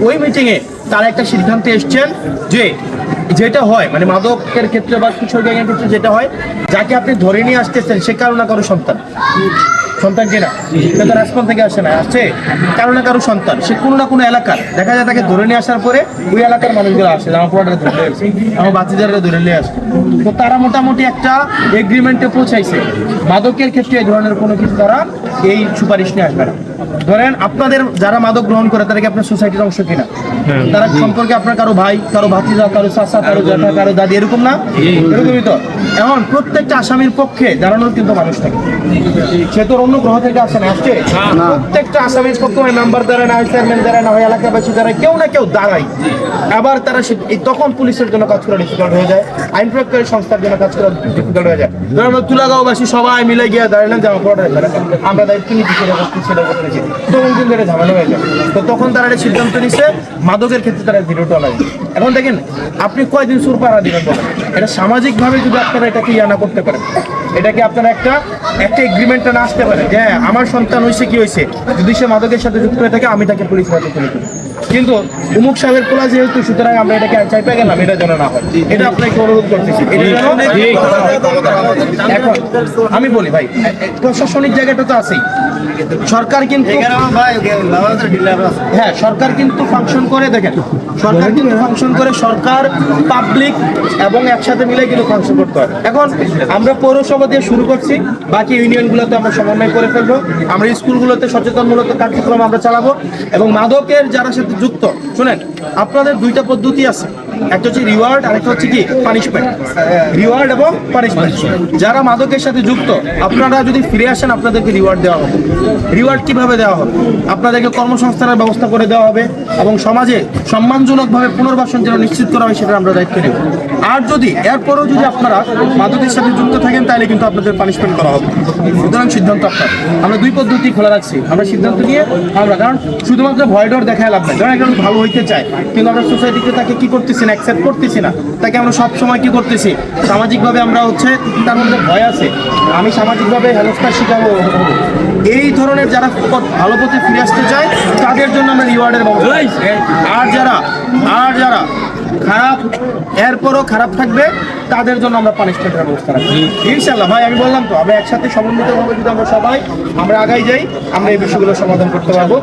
ওই মিটিংয়ে তারা একটা সিদ্ধান্তে এসছেন যে যেটা হয় মানে মাদকের ক্ষেত্রে বা কিশোর গ্যাংয়ের ক্ষেত্রে যেটা হয়, যাকে আপনি ধরে নিয়ে আসতেছেন সে কারো না কারো সন্তান কিনা, সে তো রাজস্থান থেকে আসে না, আসছে কারো না কারো সন্তান, সে কোনো না কোনো এলাকার দেখা যায়। তাকে ধরে নিয়ে আসার পরে ওই এলাকার মানুষগুলো আসে, আমার পোড়াটা ধরে নিয়ে আসে, আমার বাচ্চাদেরকে ধরে নিয়ে আসে। তো তারা মোটামুটি একটা এগ্রিমেন্টে পৌঁছাইছে, মাদকের ক্ষেত্রে এই ধরনের কোনো কিছু তারা এই সুপারিশ নিয়ে আসবে না। ধরেন আপনাদের যারা মাদক গ্রহণ করে তারা কি আপনার সোসাইটির অংশ কিনা? তারা সম্পর্কে আপনার কারো ভাই, কারো ভাতিজা, কারো চাচা, কারো জ্যাঠা, কারো দাদি, এরকম না? এরকমই তো। এখন প্রত্যেকটা আসামির পক্ষে দাঁড়ানোর কিন্তু মানুষ থাকে, সে তো অন্য গ্রহ থেকে আসে না, আসছে। প্রত্যেকটা আসামির পক্ষে মেম্বার দাঁড়ায় না হয়, চেয়ারম্যান দাঁড়ায় না হয়, এলাকাবাসী দাঁড়ায়, কেউ না কেউ দাঁড়ায়। আবার তারা তখন পুলিশের জন্য কাজ করা ডিফিকাল্ট হয়ে যায়, আইন প্রয়োগকারী সংস্থার জন্য কাজ করা ডিফিকাল্ট হয়ে যায়। ধরুন আমরা তুলাগাঁওবাসী সবাই মিলে গিয়ে দাঁড়ালাম যে আমরা দায়িত্ব নিচ্ছি, সেটা করতেছি, তখন কিন্তু এটা ঝামেলা হয়ে যায়। তো তখন তারা একটা সিদ্ধান্ত নিচ্ছে মাদকের ক্ষেটে তারা জিরো টলারেন্স। এখন দেখেন আপনি কয়দিন সুর পাড়া দিবেন বলেন? এটা সামাজিকভাবে যদি আপনারা এটাকে না করতে পারেন, এটাকে আপনারা একটা এগ্রিমেন্টটা না আসতে পারে যে হ্যাঁ আমার সন্তান হয়েছে কি হয়েছে, যদি সে মাদকের সাথে যুক্ত হয়ে থাকে আমি তাকে পুলিশ হাতে তুলে দেব, কিন্তু উমুক সাহেবের পোলা যেহেতু, সুতরাং আমরা এটাকে চাইপা গেলাম, এটা যেন না হয়, এটা আপনাকে অনুরোধ করতেছি। এখন আমি বলি ভাই, প্রশাসনিক জায়গাটা তো আছেই, সরকার কিন্তু হ্যাঁ সরকার কিন্তু ফাংশন করে, দেখেন সরকার কিন্তু ফাংশন করে, সরকার পাবলিক এবং একসাথে মিলে কিন্তু ফাংশন করতে হয়। এখন আমরা পৌরসভা দিয়ে শুরু করছি, বাকি ইউনিয়নগুলোতে আমরা সমন্বয় করে ফেলবো, আমরা স্কুলগুলোতে সচেতনমূলক কার্যক্রম আমরা চালাবো। এবং মাদকের যারা সাথে যুক্ত, শুনেন আপনাদের দুইটা পদ্ধতি আছে, একটা হচ্ছে রিওয়ার্ড আর একটা হচ্ছে কি পানিশমেন্ট। রিওয়ার্ড এবং পানিশমেন্ট, যারা মাদকের সাথে যুক্ত আপনারা যদি ফিরে আসেন আপনাদেরকে রিওয়ার্ড দেওয়া হবে। রিওয়ার্ড কিভাবে দেওয়া হবে? আপনাদেরকে কর্মসংস্থানের ব্যবস্থা করে দেওয়া হবে এবং সমাজে সম্মানজনকভাবে পুনর্বাসন যেন নিশ্চিত করা হয় সেটা আমরা দায়িত্ব নেব। আর যদি এরপরেও যদি আপনারা মাদকের সাথে যুক্ত থাকেন তাহলে কিন্তু আপনাদের পানিশমেন্ট করা হবে। সুতরাং সিদ্ধান্ত আপনার, আমরা দুই পদ্ধতি খোলা রাখছি, আমরা সিদ্ধান্ত নিয়ে আমরা, কারণ শুধুমাত্র ভয় ডর দেখায় লাভ নাই। ধরেন একজন ভালো হইতে চায় কিন্তু আমরা সোসাইটিতে তাকে কি করতেছি না, অ্যাকসেপ্ট করতেছি না, তাকে আমরা সবসময় কি করতেছি সামাজিকভাবে আমরা হচ্ছে তার মধ্যে ভয় আছে, আমি সামাজিকভাবে হেনস্থার শিকার হবো। এই ধরনের যারা ভালো পথে ফিরে আসতে চায় তাদের জন্য আমরা রিওয়ার্ডের ব্যবস্থা, আর যারা খারাপ এরপরও খারাপ থাকবে তাদের জন্য আমরা পানিশমেন্টের ব্যবস্থা রাখবো ইনশাল্লাহ। ভাই আমি বললাম তো, আমরা একসাথে সমন্বিতভাবে যদি আমরা সবাই আমরা আগাই যাই, আমরা এই বিষয়গুলো সমাধান করতে পারবো।